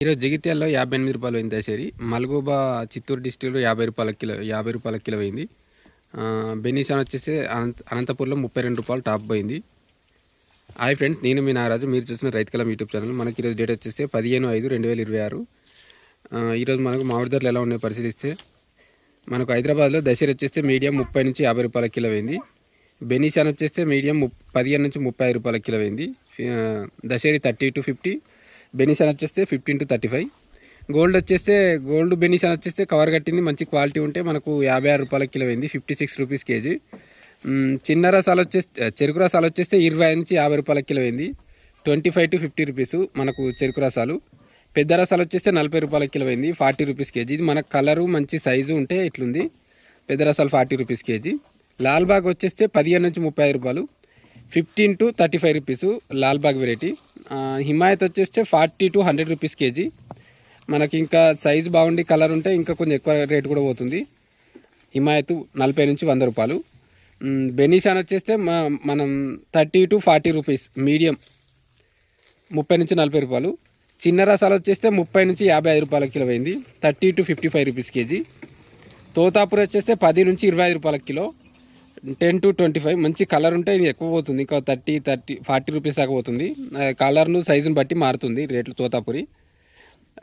ఈరోజు జగిత్యాలలో రూ. 58 పోయింది దశేరి. మల్గోబా చిత్తూరు డిస్ట్రిక్ట్‌లో రూ. 50 కిలో అయింది. బెనీషాన్ వచ్చేసి అనంతపూర్‌లో రూ. 32 టాప్ పోయింది. హాయ్ ఫ్రెండ్స్, నేను మీ నాగరాజు. మీరు చూస్తున్న రైతు కలం యూట్యూబ్ ఛానల్. మనకి ఈరోజు డేట్ వచ్చేసి 15/5/2026. ఈరోజు మనకు మామిడి ధరలు ఎలా ఉన్నాయో పరిశీలిస్తే మనకు హైదరాబాద్లో దశేరి వచ్చేస్తే మీడియం రూ. 30 నుంచి రూ. 50 కిలో అయింది. బెనీషాన్ వచ్చేస్తే మీడియం 15 నుంచి రూ. 35 కిలో అయింది. దశేరి 30 to 50, బెనీషాన్ వచ్చేస్తే 15 to 35. గోల్డ్ బెనీషాన్ వచ్చేస్తే కవర్ కట్టింది, మంచి క్వాలిటీ ఉంటే మనకు రూ. 56 కిలో అయింది, 56 రూపీస్ కేజీ. చిన్న రసాలు వచ్చేస్తే చెరుకు రసాలు వచ్చేస్తే 20 నుంచి రూ. 50 కిలో అయింది, 25 to 50 రూపీస్ మనకు చెరుకు రసాలు. పెద్ద రసాలు వచ్చేస్తే రూ. 40 కిలో అయింది, 40 రూపీస్ కేజీ. ఇది మనకు కలరు మంచి సైజు ఉంటే ఇట్లుంది. పెద్ద రసాలు 40 రూపీస్ కేజీ. లాల్బాగ్ వచ్చేస్తే 15 నుంచి రూ. 35, 15 to 35 rupees Lalbagh variety. Himayat వచ్చేస్తే 40 to 100 రూపీస్ కేజీ. మనకి ఇంకా సైజు బాగుండి కలర్ ఉంటే ఇంకా కొంచెం ఎక్కువ రేటు కూడా పోతుంది. హిమాయత్ 40 నుంచి 100 రూపాయలు. బెనీషాన్ వచ్చేస్తే మనం 30 to 40 రూపీస్, మీడియం 30 నుంచి 40 రూపాయలు. చిన్న రసాలు వచ్చేస్తే 30 నుంచి 55 రూపాయల కిలో అయింది, 30 to 55 రూపీస్ కేజీ. తోతాపూర్ వచ్చేస్తే 10 నుంచి 25 రూపాయల కిలో, 10 to 25. మంచి కలర్ ఉంటే ఇది ఎక్కువ పోతుంది, ఇంకా 40 రూపీస్ దాకా పోతుంది. కలర్ను సైజును బట్టి మారుతుంది రేట్లు తోతాపురి.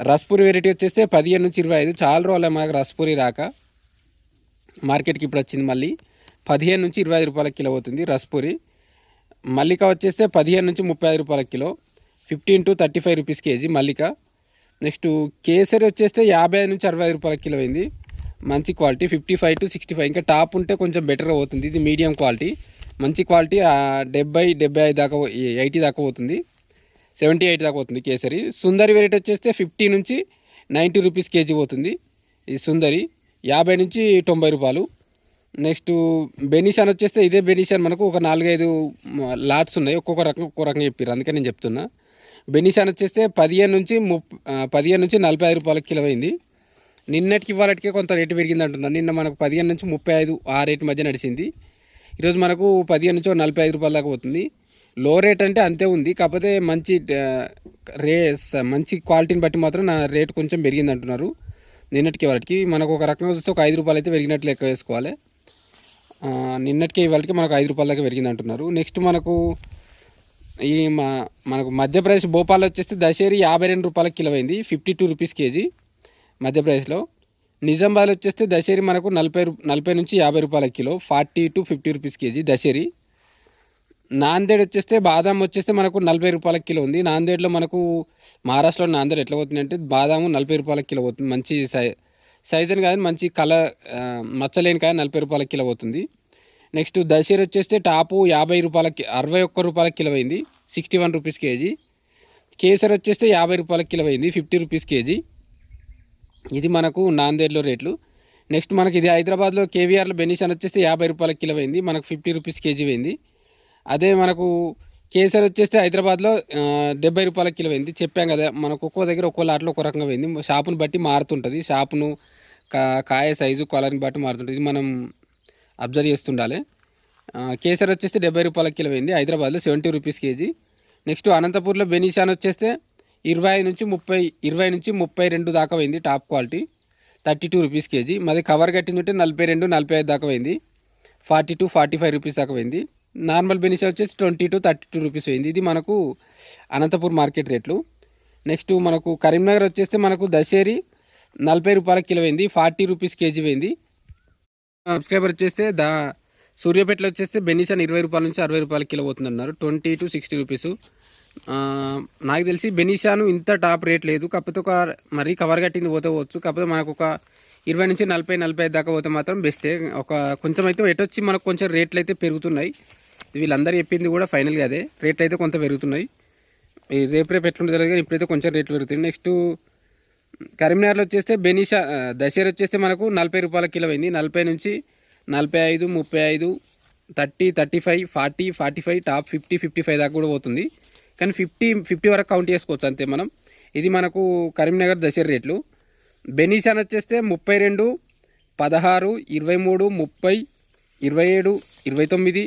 రస్పూరి వెరైటీ వచ్చేస్తే 15 నుంచి 25. చాలా రోజులు మనకు రస్పూరి రాక మార్కెట్కి ఇప్పుడు వచ్చింది. మళ్ళీ 15 నుంచి 25 రూపాయల కిలో అవుతుంది రస్పూరి. మల్లిక వచ్చేస్తే 15 నుంచి 35 రూపాయల kilo, 15 to 35 rupees KG Mallika. Next kesari వచ్చేస్తే 50 నుంచి 65 రూపాయల కిలో అయింది, మంచి క్వాలిటీ. 55 to 65, ఇంకా టాప్ ఉంటే కొంచెం బెటర్ అవుతుంది. ఇది మీడియం క్వాలిటీ, మంచి క్వాలిటీ. 70-75 దాకా, 80 దాకా పోతుంది, 78 దాకా పోతుంది కేసరి. సుందరి వెరైటీ వచ్చేస్తే 50 నుంచి 90 రూపీస్ కేజీ పోతుంది. ఈ సుందరి 50 నుంచి 90 రూపాయలు. నెక్స్ట్ బెనీషాన్ వచ్చేస్తే ఇదే బెనీషాన్ మనకు ఒక 4-5 లాట్స్ ఉన్నాయి, ఒక్కొక్క రకంగా చెప్పారు, అందుకే నేను చెప్తున్నా. బెనీషాన్ వచ్చేస్తే 15 నుంచి 45 రూపాయల కిలో అయింది. నిన్నటికి ఇవాళకి కొంత రేటు పెరిగింది అంటున్నాను. నిన్న మనకు 15 నుంచి 35 ఆ రేటు మధ్య నడిచింది. ఈరోజు మనకు 15 నుంచి 45 రూపాయల దాకా పోతుంది. లో రేట్ అంటే అంతే ఉంది, కాకపోతే మంచి క్వాలిటీని బట్టి మాత్రం నా రేటు కొంచెం పెరిగింది అంటున్నారు. నిన్నటికి ఇవాళకి మనకు ఒక రకంగా చూస్తే ఒక 5 రూపాయలు అయితే పెరిగినట్లు లెక్క వేసుకోవాలి. నిన్నటికి ఇవాళకి మనకు 5 రూపాయల దాకా పెరిగింది అంటున్నారు. నెక్స్ట్ మనకు మనకు మధ్యప్రదేశ్ భోపాల్ వచ్చేస్తే దశేరి 52 రూపాయల కిలో అయింది, 52 రూపీస్ కేజీ మధ్యప్రదేశ్లో. నిజామాబాద్ వచ్చేస్తే దశేరి మనకు 40 నుంచి 50 రూపాయల kilo, 40 to 50 rupees KG Dasheri. Nanded వచ్చేస్తే బాదాం వచ్చేస్తే మనకు 40 రూపాయల కిలో ఉంది. నాందేడ్లో మనకు మహారాష్ట్రలో నాందేడ్ ఎట్లా పోతుంది అంటే బాదాము 40 రూపాయల కిలో పోతుంది. మంచి సైజ్ అని కాదు, మంచి కలర్ మచ్చలేని కాయ 40 రూపాయల కిలో పోతుంది. నెక్స్ట్ దశేరి వచ్చేస్తే టాపు 61 రూపాయల కిలో అయింది, 61 రూపీస్ కేజీ. కేసరి వచ్చేస్తే 50 రూపాయల కిలో అయింది, 50 రూపీస్ కేజీ. ఇది మనకు నాందేడ్లో రేట్లు. నెక్స్ట్ మనకి ఇది హైదరాబాద్లో కేవీఆర్లో బెనీషాన్ వచ్చేస్తే 50 రూపాయల కిలో అయింది, మనకు 50 రూపీస్ కేజీ అయింది. అదే మనకు కేసరి వచ్చేస్తే హైదరాబాద్లో 70 రూపాయల కిలో అయింది. చెప్పాం కదా, మనకు ఒక్కో దగ్గర ఒక్కో లాట్లో ఒక్కో రకంగా అయింది. షాపును బట్టి మారుతుంటుంది, షాపును కాయ సైజు కలర్ని బట్టి మారుతుంటుంది, ఇది మనం అబ్జర్వ్ చేస్తుండాలి. కేసరి వచ్చేస్తే 70 రూపాయల కిలో అయింది, హైదరాబాద్లో 70 రూపీస్ కేజీ. నెక్స్ట్ అనంతపూర్లో బెనీషాన్ వచ్చేస్తే 20 నుంచి 32 దాకా పోయింది, టాప్ క్వాలిటీ, 32 రూపీస్ కేజీ. మాది కవర్ కట్టింది ఉంటే 42-45 దాకా పోయింది, 40 to 45 రూపీస్ దాకా పోయింది. నార్మల్ బెనిషా వచ్చేసి 20 to 32 రూపీస్ పోయింది. ఇది మనకు అనంతపూర్ మార్కెట్ రేట్లు. నెక్స్ట్ మనకు కరీంనగర్ వచ్చేస్తే మనకు దశేరి 40 రూపాయల కిలో అయింది, 40 రూపీస్ కేజీ పోయింది. సబ్స్క్రైబర్ వచ్చేస్తే సూర్యాపేటలో వచ్చేస్తే బెనిషాన్ 20 రూపాయల నుంచి 60 రూపాయల కిలో పోతుంది అన్నారు, 20 to 60 రూపీస్. నాకు తెలిసి బెనీషాను ఇంత టాప్ రేట్ లేదు, కాకపోతే ఒక మరీ కవర్ కట్టింది పోవచ్చు. కాకపోతే మనకు ఒక 20 నుంచి 40-45 దాకా పోతే మాత్రం బెస్టే. ఒక కొంచెం అయితే ఎటొచ్చి మనకు కొంచెం రేట్లు అయితే పెరుగుతున్నాయి. వీళ్ళందరూ చెప్పింది కూడా ఫైనల్గా అదే, రేట్లు అయితే కొంత పెరుగుతున్నాయి. రేపు ఎట్లుంటుంది తెలియదు కానీ ఇప్పుడైతే కొంచెం రేట్లు పెరుగుతుంది. నెక్స్ట్ కరీంనగర్లో వచ్చేస్తే దశేరి వచ్చేస్తే మనకు 40 రూపాయల కిలో అయింది, 40 నుంచి 45, 35, 30, 35, 40, 45, టాప్ 50, 55 దాకా కూడా పోతుంది. కానీ 50 వరకు కౌంట్ చేసుకోవచ్చు అంతే మనం. ఇది మనకు కరీంనగర్ దశేరి రేట్లు. బెనీషాన్ వచ్చేస్తే 32, 16, 23, 30, 27, 29,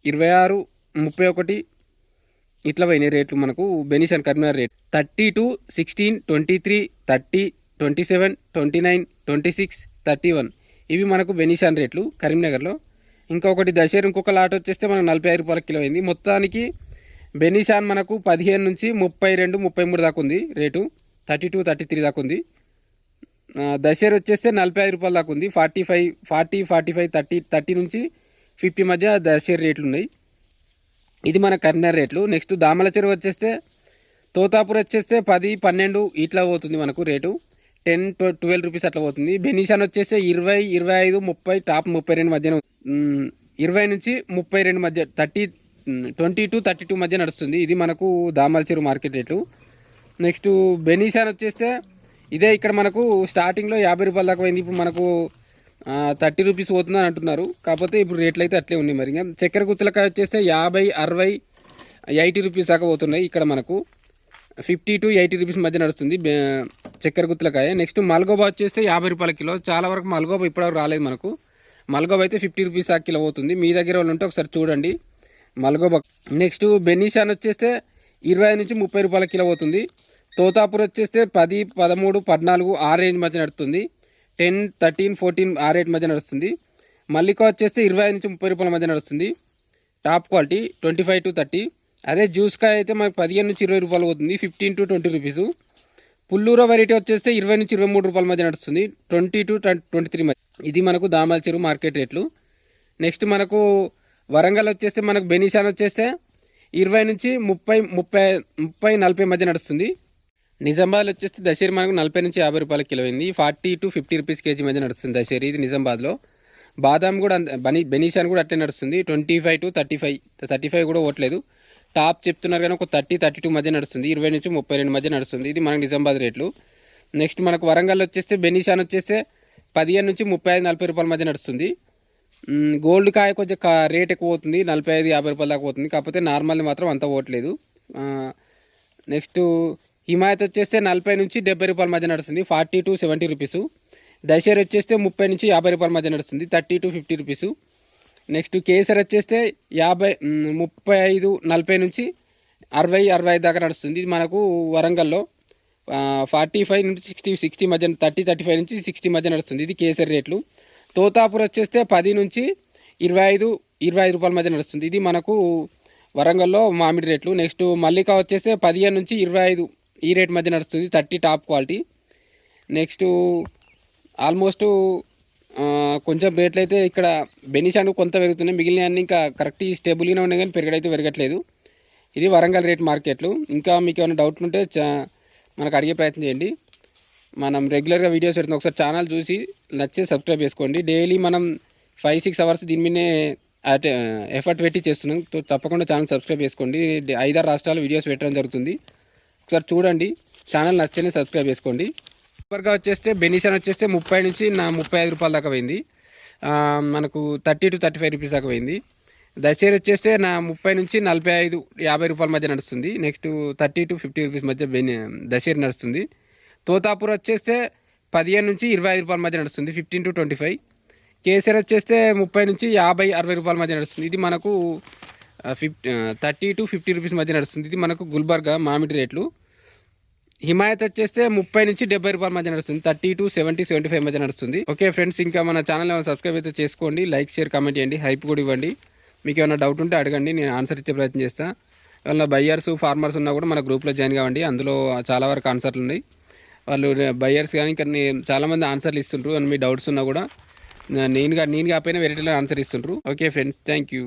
26, 31, ఇట్లా పోయినాయి రేట్లు మనకు బెనిషాన్ కరీంనగర్ రేట్ 32, 16, 23, 30, 27, 29, 26, 31 ఇవి మనకు బెనిషాన్ రేట్లు కరీంనగర్లో. ఇంకొకటి దశేరు ఇంకొక లాట్ వచ్చేస్తే మనకు 45 రూపాయల కిలో అయింది. మొత్తానికి బెనిషాన్ మనకు 15 నుంచి 32, 33 దాకా ఉంది రేటు, 32, 33 దాకా ఉంది. దశేరు వచ్చేస్తే 45 రూపాయల దాకా ఉంది, 45, 40, 45, 30 నుంచి 50 మధ్య దశేరు రేట్లు ఉన్నాయి. ఇది మన కరీంనగర్ రేట్లు. నెక్స్ట్ దామల చెరువు వచ్చేస్తే తోతాపూర్ వచ్చేస్తే 10, 12 ఇట్లా పోతుంది మనకు రేటు, 10, 12 రూపీస్ అట్లా పోతుంది. బెనిషాన్ వచ్చేస్తే 20, 25, 30 టాప్ 32 మధ్యన, 20 నుంచి 32 మధ్య, 20 to 32 మధ్య నడుస్తుంది. ఇది మనకు దామల చెరువు మార్కెట్ రేట్లు. నెక్స్ట్ బెనిషాన్ వచ్చేస్తే ఇదే ఇక్కడ మనకు స్టార్టింగ్లో 50 రూపాయల దాకా పోయింది, ఇప్పుడు మనకు 30 రూపీస్ పోతుందని అంటున్నారు. కాకపోతే ఇప్పుడు రేట్లు అయితే అట్లే ఉన్నాయి. మరి ఇంకా చక్కెర గుత్తలకాయ వచ్చేస్తే 50, 60, 80 రూపీస్ దాకా పోతున్నాయి. ఇక్కడ మనకు 50 to 80 రూపీస్ మధ్య నడుస్తుంది చక్కెర గుత్తలకాయ. నెక్స్ట్ మల్గోబా వచ్చేస్తే 50 రూపాయల కిలో. చాలా వరకు మల్గోబా ఇప్పటివరకు రాలేదు మనకు. మల్గోబా అయితే 50 రూపీస్ ఆ కిలో పోతుంది. మీ దగ్గర వాళ్ళు ఉంటే ఒకసారి చూడండి మల్గోబా. నెక్స్ట్ బెనిషాన్ వచ్చేస్తే 25 నుంచి 30 రూపాయల కిలో పోతుంది. తోతాపూర్ వచ్చేస్తే 10, 13, 14 ఆ రేంజ్ మధ్య నడుస్తుంది. 10, 13, 14 ఆ రేట్ మధ్య నడుస్తుంది. మల్లికా వచ్చేస్తే 25 నుంచి 30 రూపాయల మధ్య నడుస్తుంది. Top quality 25 to 30. అదే జ్యూస్కాయ అయితే మనకు 15 నుంచి 20 రూపాయలు పోతుంది, 15 to 20 రూపీస్. పుల్లూర వెరైటీ వచ్చేస్తే 20 నుంచి 23 రూపాయల మధ్య నడుస్తుంది, 20 to 23 మధ్య. ఇది మనకు దామల చెరువు మార్కెట్ రేట్లు. నెక్స్ట్ మనకు వరంగల్ వచ్చేస్తే మనకు బెనిషాన్ వచ్చేస్తే 20 నుంచి 30, 40 మధ్య నడుస్తుంది. నిజామాబాద్లో వచ్చేస్తే దశేరి మనకు 40 నుంచి 50 రూపాయల కిలో అయింది, 40 to 50 రూపీస్ కేజీ మధ్య నడుస్తుంది దశేరి. ఇది నిజామాబాద్లో. బాదాం కూడా బెనిషాన్ కూడా అట్లే నడుస్తుంది, 25 to 35 కూడా ఓట్లేదు. టాప్ చెప్తున్నారు కానీ ఒక 30, 32 మధ్య నడుస్తుంది, 20 నుంచి 32 మధ్య నడుస్తుంది. ఇది మనకు నిజామాబాద్ రేట్లు. నెక్స్ట్ మనకు వరంగల్ వచ్చేస్తే బెనిషాన్ వచ్చేస్తే 15 నుంచి 35, 40 రూపాయల మధ్య నడుస్తుంది. గోల్డ్ కాయ కొంచెం రేట్ ఎక్కువ అవుతుంది, 45, 50 రూపాయల దాకా పోతుంది. కాకపోతే నార్మల్ మాత్రం అంత ఓట్లేదు. నెక్స్ట్ హిమాయత్ వచ్చేస్తే 40 నుంచి 70 రూపాయల మధ్య నడుస్తుంది, 40 to 70 రూపీస్. దశేర్ వచ్చేస్తే 30 నుంచి 50 రూపాయల మధ్య నడుస్తుంది, 30 to 50 రూపీస్. నెక్స్ట్ కేసర్ వచ్చేస్తే 50, 35, 40 నుంచి 60, 65 దాకా నడుస్తుంది. ఇది మనకు వరంగల్లో 45 నుంచి 60 మధ్య, 30, 35 నుంచి 60 మధ్య నడుస్తుంది. ఇది కేసర్ రేట్లు. తోతాపూర్ వచ్చేస్తే 10 నుంచి 25 రూపాయల మధ్య నడుస్తుంది. ఇది మనకు వరంగల్లో మామిడి రేట్లు. నెక్స్ట్ మల్లికా వచ్చేస్తే 15 నుంచి 25 ఈ రేట్ మధ్య నడుస్తుంది, 30 టాప్ క్వాలిటీ. నెక్స్ట్ ఆల్మోస్ట్ కొంచెం రేట్లు అయితే ఇక్కడ బెనిషాన్ కొంత పెరుగుతున్నాయి, మిగిలిన అన్నీ ఇంకా కరెక్ట్ స్టేబుల్గానే ఉన్నాయి కానీ పెరగడైతే పెరగట్లేదు. ఇది వరంగల్ రేట్ మార్కెట్లు. ఇంకా మీకు ఏమైనా డౌట్లు ఉంటే మనకు అడిగే ప్రయత్నం చేయండి. మనం రెగ్యులర్గా వీడియోస్ పెడుతున్నాం, ఒకసారి ఛానల్ చూసి నచ్చే సబ్స్క్రైబ్ చేసుకోండి. డైలీ మనం 5-6 అవర్స్ దీని మీదనే ఎఫర్ట్ పెట్టి చేస్తున్నాం. తప్పకుండా ఛానల్ సబ్స్క్రైబ్ చేసుకోండి. 5-6 రాష్ట్రాలు వీడియోస్ పెట్టడం జరుగుతుంది, ఒకసారి చూడండి. ఛానల్ నచ్చని సబ్స్క్రైబ్ చేసుకోండి. సూపర్గా వచ్చేస్తే బెనిషాన్ వచ్చేస్తే 30 నుంచి 35 రూపాయల దాకా పోయింది, మనకు 30 to 35 రూపీస్ దాకా పోయింది. దశేరి వచ్చేస్తే 30 నుంచి 45, 50 రూపాయల మధ్య నడుస్తుంది. నెక్స్ట్ 30 to 50 రూపీస్ మధ్య దశేరి నడుస్తుంది. తోతాపూర్ వచ్చేస్తే 15 నుంచి 25 రూపాయల మధ్య నడుస్తుంది, 15 to 25. కేసర్ వచ్చేస్తే 30 నుంచి 50, 60 రూపాయల మధ్య నడుస్తుంది. ఇది మనకు 30 to 50 రూపీస్ మధ్య నడుస్తుంది. ఇది మనకు గుల్బర్గా మామిడి రేట్లు. హిమాయత్ వచ్చేస్తే 30 నుంచి 70 రూపాయల మధ్య నడుస్తుంది, 30 to 70, 75 మధ్య నడుస్తుంది. ఓకే ఫ్రెండ్స్, ఇంకా మన ఛానల్ ఏమైనా సబ్స్క్రైబ్ అయితే చేసుకోండి, లైక్, షేర్, కామెంట్ చేయండి, హైప్ కూడా ఇవ్వండి. మీకు ఏమైనా డౌట్ ఉంటే అడగండి, నేను ఆన్సర్ ఇచ్చే ప్రయత్నం చేస్తాను. ఏమైనా బయ్యర్స్, ఫార్మర్స్ ఉన్నా కూడా మన గ్రూప్లో జాయిన్ కావండి, అందులో చాలా వరకు ఆన్సర్లు ఉన్నాయి. వాళ్ళు బయ్యర్స్ కానీ ఇంకా చాలామంది ఆన్సర్లు ఇస్తుంటారు. మీ డౌట్స్ ఉన్నా కూడా నేను కాకపోయినా వేరే ఆన్సర్ ఇస్తుంటారు. Okay friends, thank you.